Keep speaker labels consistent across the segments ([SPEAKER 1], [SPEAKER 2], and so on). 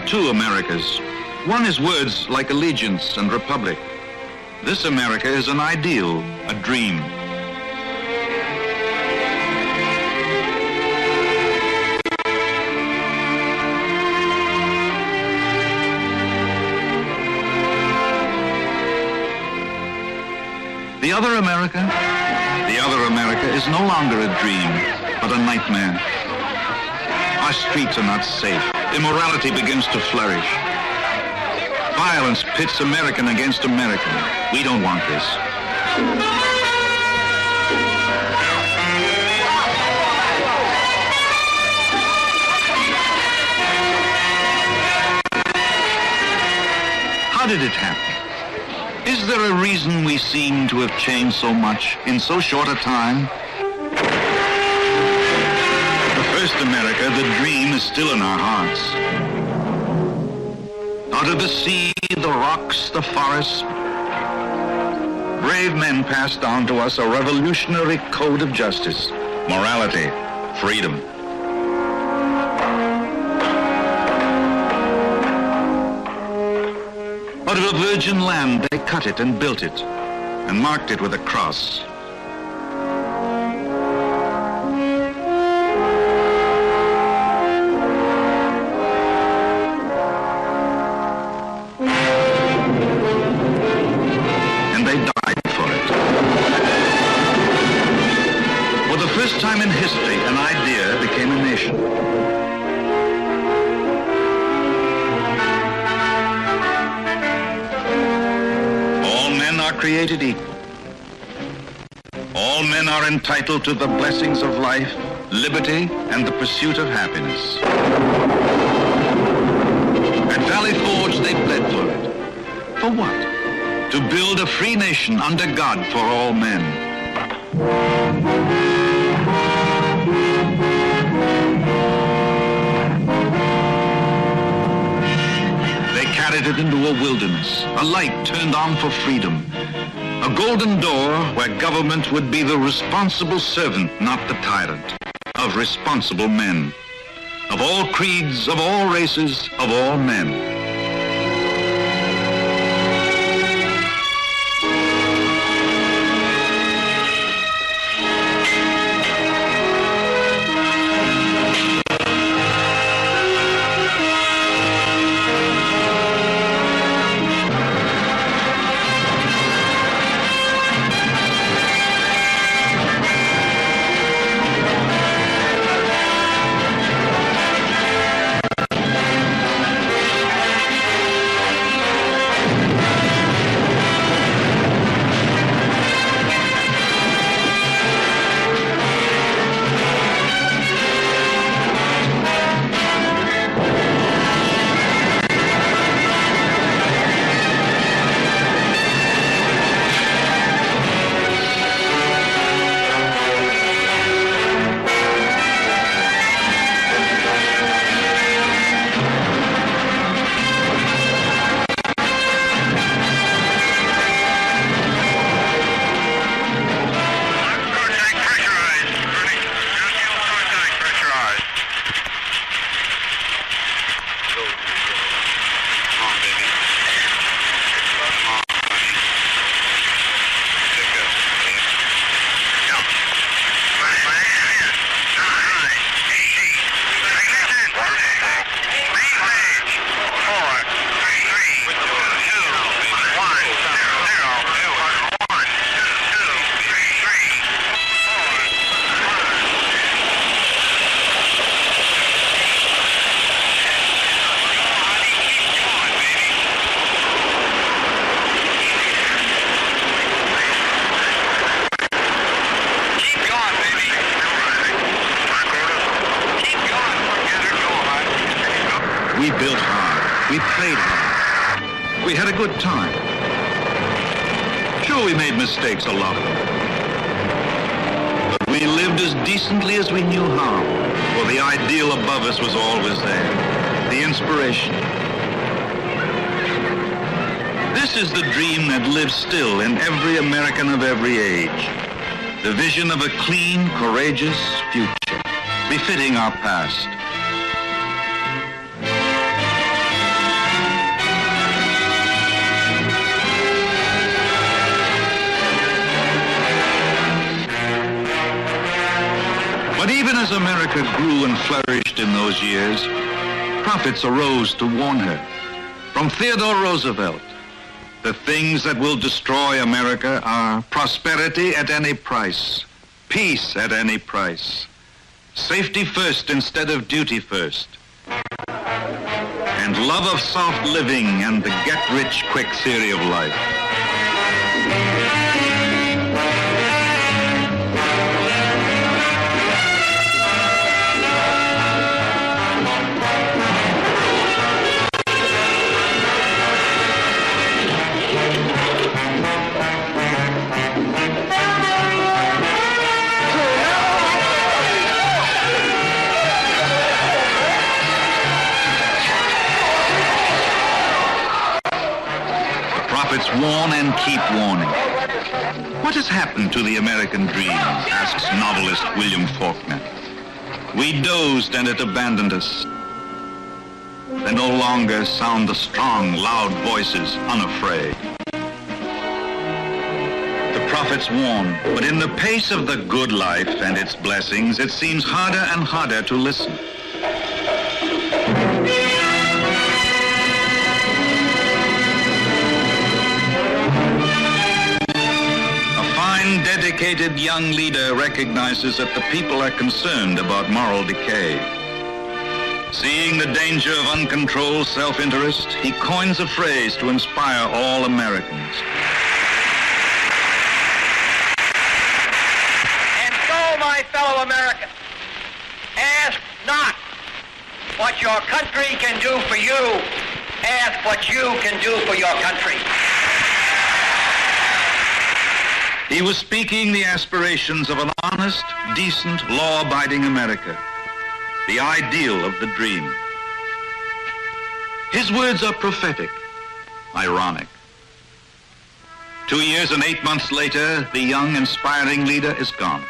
[SPEAKER 1] two Americas. One is words like allegiance and republic. This America is an ideal, a dream. The other America? The other America is no longer a dream, but a nightmare. Our streets are not safe. Immorality begins to flourish. Violence pits American against American. We don't want this. How did it happen? Is there a reason we seem to have changed so much in so short a time? The first America, the dream, is still in our hearts. Out of the sea, the rocks, the forests, brave men passed down to us a revolutionary code of justice, morality, freedom. Out of a virgin land, they cut it and built it and marked it with a cross. And they died for it. For the first time in history, an idea became a nation. Created equal. All men are entitled to the blessings of life, liberty, and the pursuit of happiness. At Valley Forge, they bled for it. For what? To build a free nation under God for all men. They carried it into a wilderness, a light turned on for freedom. A golden door where government would be the responsible servant, not the tyrant, of responsible men, of all creeds, of all races, of all men. We built hard. We played hard. We had a good time. Sure, we made mistakes, a lot of them. But we lived as decently as we knew how, for the ideal above us was always there, the inspiration. This is the dream that lives still in every American of every age. The vision of a clean, courageous future, befitting our past. as America grew and flourished in those years, prophets arose to warn her. From Theodore Roosevelt, the things that will destroy America are prosperity at any price, peace at any price, safety first instead of duty first, and love of soft living and the get-rich-quick theory of life. Warn and keep warning. What has happened to the American dream, asks novelist William Faulkner. We dozed and it abandoned us. They no longer sound the strong, loud voices, unafraid. The prophets warn, but in the pace of the good life and its blessings, it seems harder and harder to listen. Dedicated young leader recognizes that the people are concerned about moral decay. Seeing the danger of uncontrolled self-interest, he coins a phrase to inspire all Americans.
[SPEAKER 2] And so, my fellow Americans, ask not what your country can do for you, ask what you can do for your country.
[SPEAKER 1] He was speaking the aspirations of an honest, decent, law-abiding America, the ideal of the dream. His words are prophetic, ironic. 2 years and 8 months later, the young, inspiring leader is gone.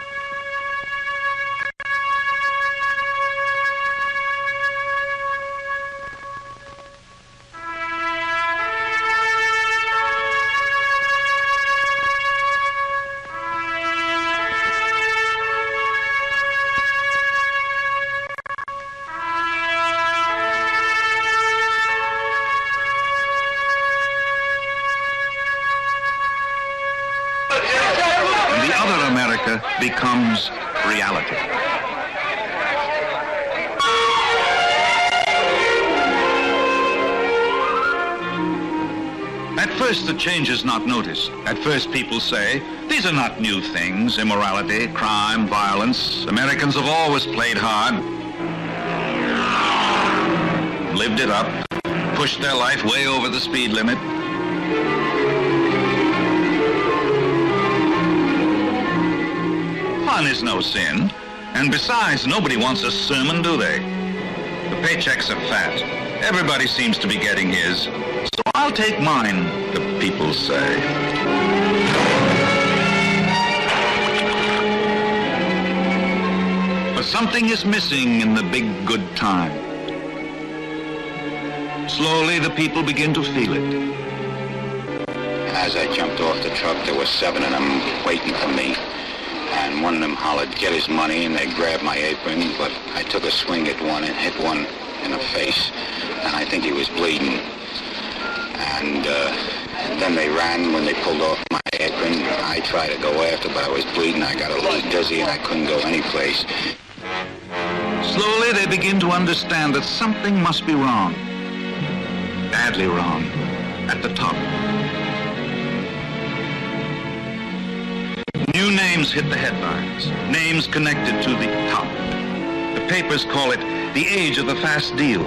[SPEAKER 1] Becomes reality. At first, the change is not noticed. At first, people say, these are not new things, immorality, crime, violence. Americans have always played hard, lived it up, pushed their life way over the speed limit. Fun is no sin, and besides, nobody wants a sermon, do they? The paychecks are fat. Everybody seems to be getting his, so I'll take mine, the people say. But something is missing in the big good time. Slowly, the people begin to feel it.
[SPEAKER 3] As I jumped off the truck, there were 7 of them waiting for me. And one of them hollered, get his money, and they grabbed my apron, but I took a swing at one and hit one in the face, and I think he was bleeding. And then they ran when they pulled off my apron. I tried to go after, but I was bleeding. I got a little dizzy, and I couldn't go anyplace.
[SPEAKER 1] Slowly, they begin to understand that something must be wrong, badly wrong, at the top. New names hit the headlines, names connected to the top. The papers call it the age of the fast deal.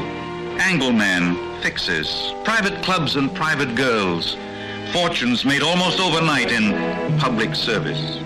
[SPEAKER 1] Anglemen, fixers, private clubs and private girls, fortunes made almost overnight in public service.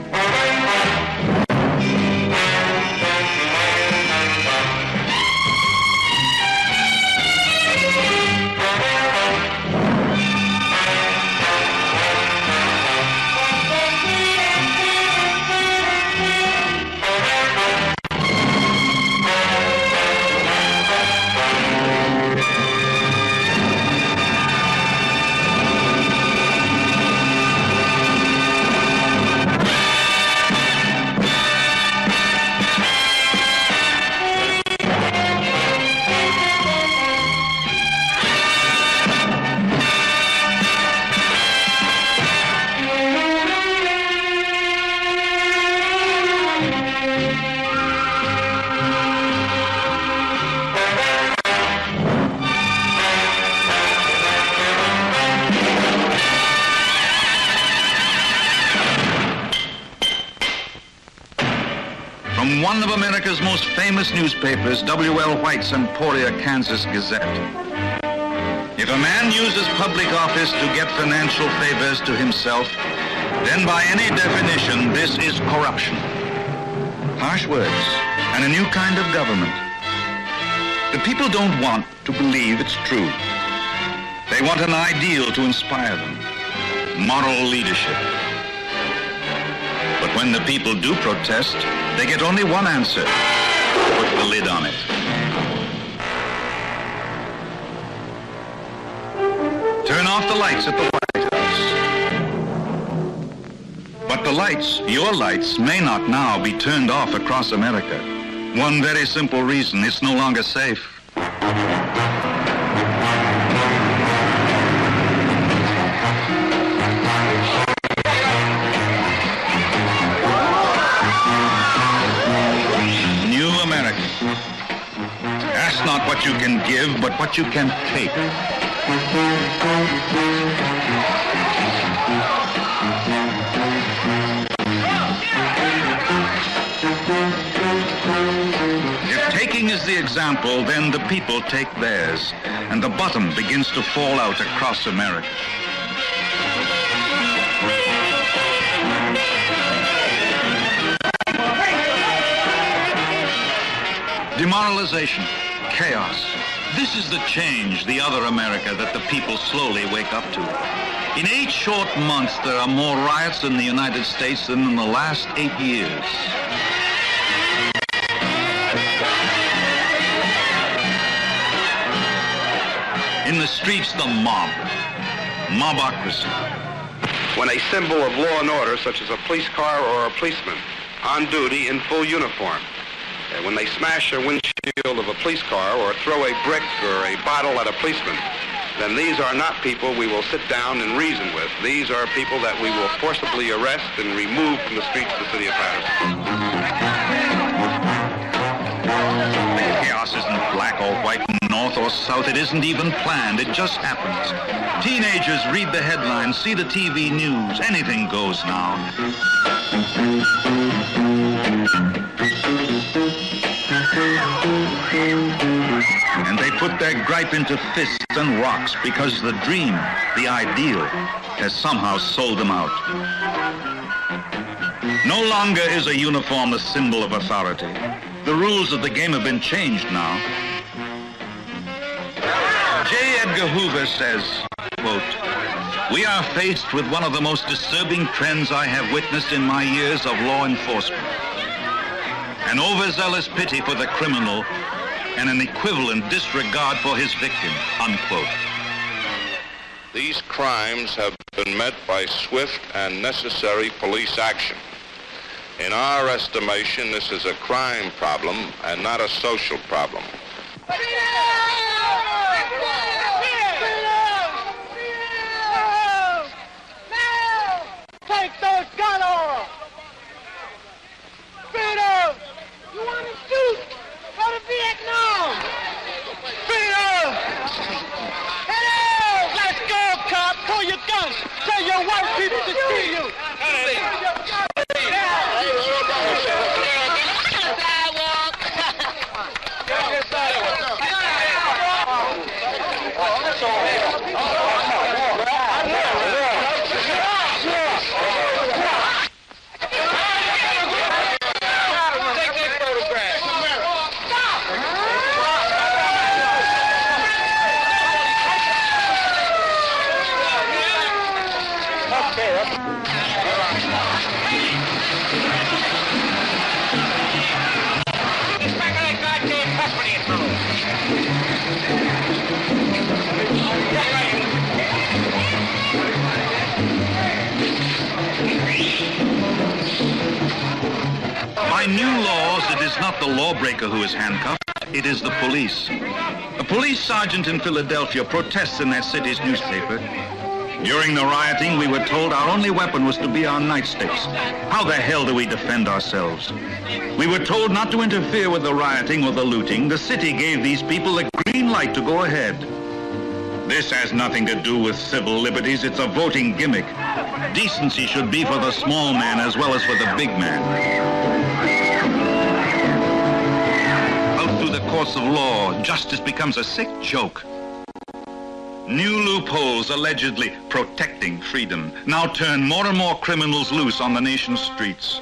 [SPEAKER 1] one of America's most famous newspapers, W.L. White's Emporia, Kansas Gazette. If a man uses public office to get financial favors to himself, then by any definition, this is corruption. Harsh words and a new kind of government. The people don't want to believe it's true. They want an ideal to inspire them, moral leadership. But when the people do protest, they get only one answer: put the lid on it. Turn off the lights at the White House. But the lights, your lights, may not now be turned off across America. One very simple reason: it's no longer safe. New America. Ask not what you can give, but what you can take. If taking is the example, then the people take theirs, and the bottom begins to fall out across America. Demoralization, chaos. This is the change, the other America, that the people slowly wake up to. In 8 short months, there are more riots in the United States than in the last 8 years. In the streets, the mob. Mobocracy.
[SPEAKER 4] When a symbol of law and order, such as a police car or a policeman, on duty in full uniform, when they smash a windshield of a police car or throw a brick or a bottle at a policeman, then these are not people we will sit down and reason with. These are people that we will forcibly arrest and remove from the streets of the city of Patterson.
[SPEAKER 1] Chaos isn't black or white, north or south. It isn't even planned. It just happens. Teenagers read the headlines, see the TV news. Anything goes now. And they put their gripe into fists and rocks because the dream, the ideal, has somehow sold them out. No longer is a uniform a symbol of authority. The rules of the game have been changed now. J. Edgar Hoover says, quote, "We are faced with one of the most disturbing trends I have witnessed in my years of law enforcement. An overzealous pity for the criminal and an equivalent disregard for his victim," unquote.
[SPEAKER 5] These crimes have been met by swift and necessary police action. In our estimation, this is a crime problem and not a social problem.
[SPEAKER 6] Take those gun off! Freedom! You want to shoot? Go to Vietnam! Freedom! Hello! Let's go, cop! Pull your guns! Tell your white people to see you!
[SPEAKER 1] By new laws, it is not the lawbreaker who is handcuffed, it is the police. A police sergeant in Philadelphia protests in that city's newspaper. During the rioting, we were told our only weapon was to be our nightsticks. How the hell do we defend ourselves? We were told not to interfere with the rioting or the looting. The city gave these people the green light to go ahead. This has nothing to do with civil liberties. It's a voting gimmick. Decency should be for the small man as well as for the big man. the courts of law, justice becomes a sick joke. New loopholes allegedly protecting freedom now turn more and more criminals loose on the nation's streets.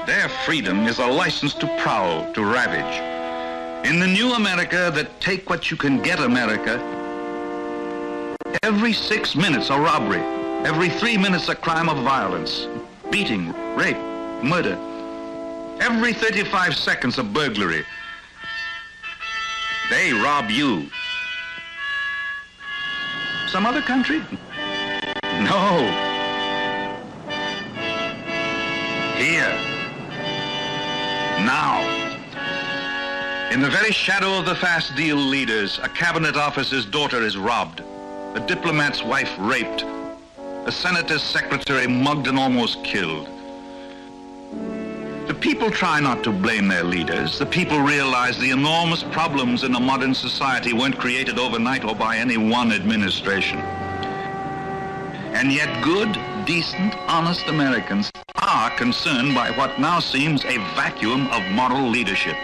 [SPEAKER 1] Their freedom is a license to prowl, to ravage. In the new America that take what you can get America, every 6 minutes a robbery, every 3 minutes a crime of violence, beating, rape, murder. Every 35 seconds a burglary. They rob you. Some other country? No. Here. Now. In the very shadow of the fast deal leaders, a cabinet officer's daughter is robbed, a diplomat's wife raped, a senator's secretary mugged and almost killed. The people try not to blame their leaders. The people realize the enormous problems in a modern society weren't created overnight or by any one administration. And yet good, decent, honest Americans are concerned by what now seems a vacuum of moral leadership.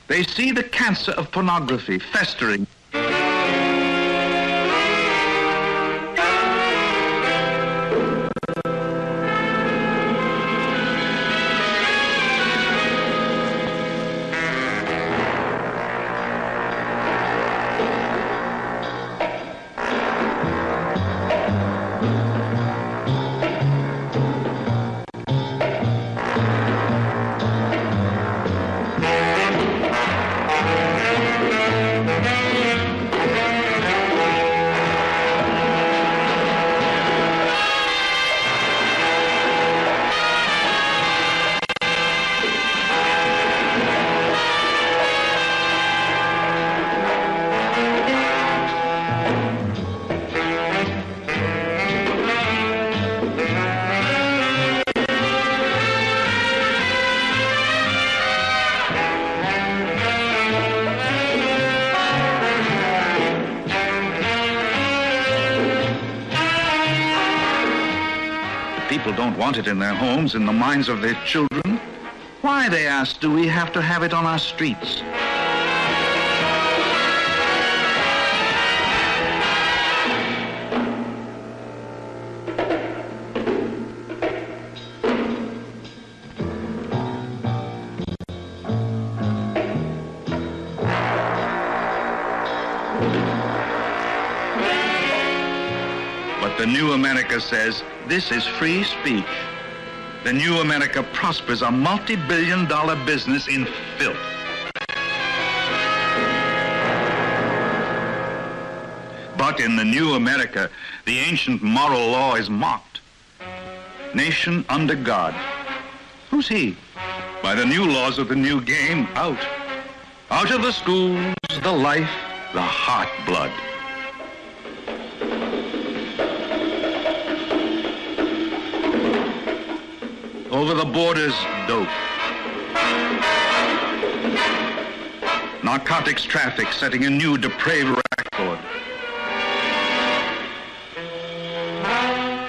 [SPEAKER 1] They see the cancer of pornography festering. People don't want it in their homes, in the minds of their children. Why, they ask, do we have to have it on our streets? But the new America says, this is free speech. The new America prospers a multi-billion-dollar business in filth. But in the new America, the ancient moral law is mocked. Nation under God. Who's he? By the new laws of the new game, out. Out of the schools, the life, the heart blood. Over the borders, dope. Narcotics traffic setting a new depraved record.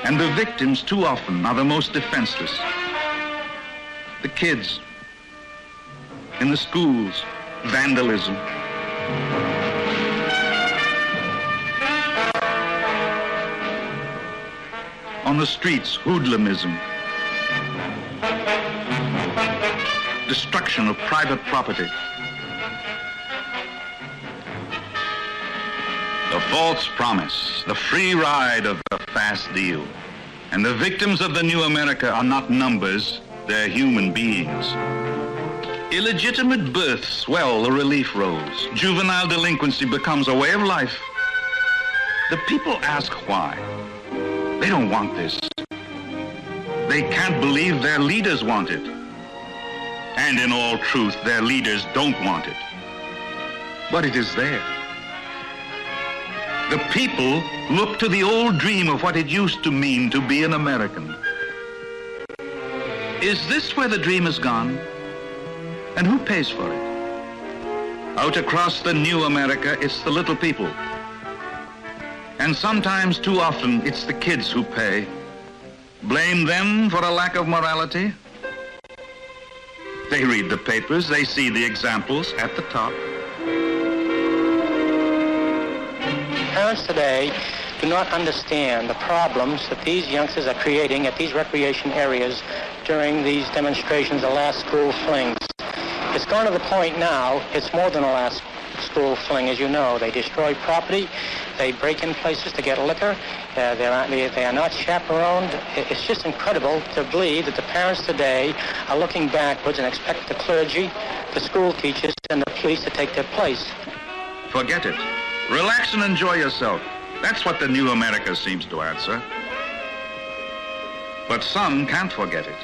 [SPEAKER 1] And the victims too often are the most defenseless. The kids, in the schools, vandalism. On the streets, hoodlumism. Destruction of private property. The false promise, the free ride of the fast deal. And the victims of the new America are not numbers, they're human beings. Illegitimate births swell the relief rolls. Juvenile delinquency becomes a way of life. The people ask why. They don't want this. They can't believe their leaders want it. And in all truth, their leaders don't want it. But it is there. The people look to the old dream of what it used to mean to be an American. Is this where the dream is gone? And who pays for it? Out across the new America, it's the little people. And sometimes, too often, it's the kids who pay. Blame them for a lack of morality? They read the papers, they see the examples at the top.
[SPEAKER 7] Parents today do not understand the problems that these youngsters are creating at these recreation areas during these demonstrations, the last school flings. It's gone to the point now, it's more than a last school fling, as you know. They destroy property, they break in places to get liquor, they are not chaperoned. It's just incredible to believe that the parents today are looking backwards and expect the clergy, the school teachers, and the police to take their place.
[SPEAKER 1] Forget it. Relax and enjoy yourself. That's what the new America seems to answer. But some can't forget it.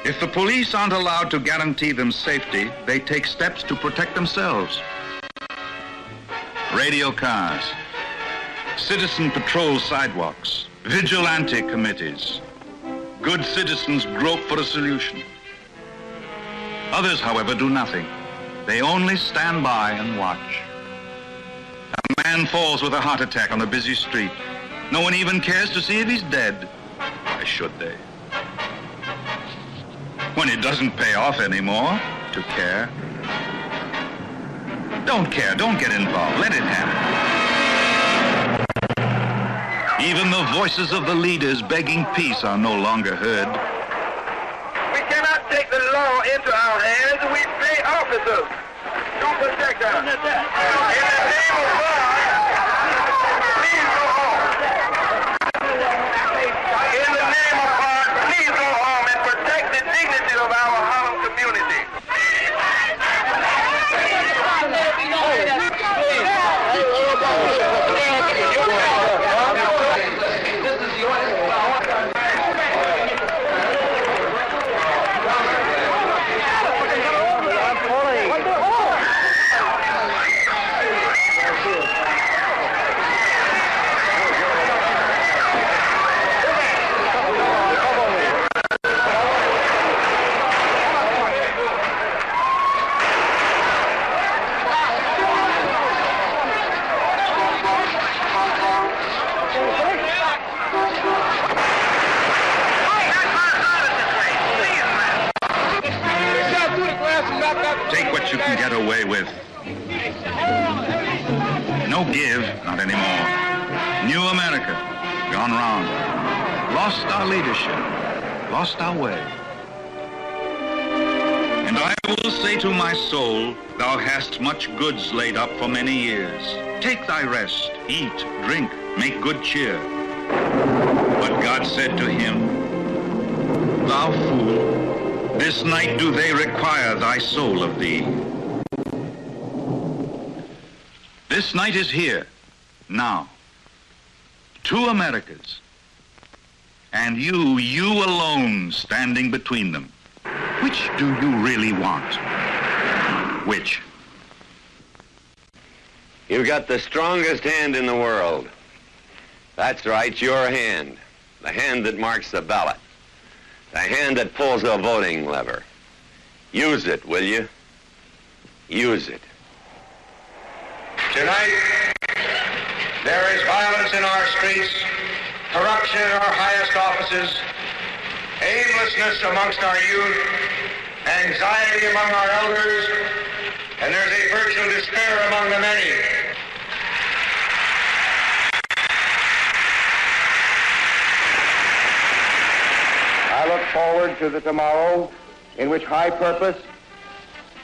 [SPEAKER 1] If the police aren't allowed to guarantee them safety, they take steps to protect themselves. Radio cars, citizen patrol sidewalks, vigilante committees. Good citizens grope for a solution. Others, however, do nothing. They only stand by and watch. A man falls with a heart attack on a busy street. No one even cares to see if he's dead. Why should they? When it doesn't pay off anymore to care. Don't care, don't get involved, let it happen. Even the voices of the leaders begging peace are no longer heard.
[SPEAKER 6] We cannot take the law into our hands. We pay officers to protect us. In the name of God, please go home. In the name of God, please go home and protect the dignity of our Harlem community.
[SPEAKER 1] Take what you can get away with. No give, not anymore. New America, gone wrong. Lost our leadership, lost our way. And I will say to my soul, thou hast much goods laid up for many years. Take thy rest, eat, drink, make good cheer. But God said to him, thou fool, this night do they require thy soul of thee. This night is here, now. 2 Americas. And you alone standing between them. Which do you really want? Which?
[SPEAKER 8] You've got the strongest hand in the world. That's right, your hand. The hand that marks the ballot. The hand that pulls the voting lever. Use it, will you? Use it.
[SPEAKER 4] Tonight, there is violence in our streets, corruption in our highest offices, aimlessness amongst our youth, anxiety among our elders, and there's a virtual despair among the many.
[SPEAKER 9] I look forward to the tomorrow in which high purpose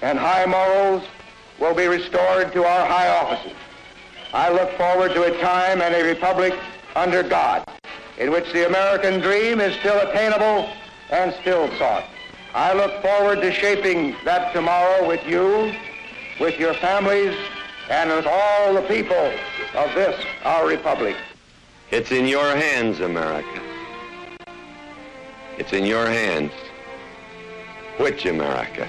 [SPEAKER 9] and high morals will be restored to our high offices. I look forward to a time and a republic under God in which the American dream is still attainable and still sought. I look forward to shaping that tomorrow with you, with your families, and with all the people of this, our republic.
[SPEAKER 8] It's in your hands, America. It's in your hands. Which America?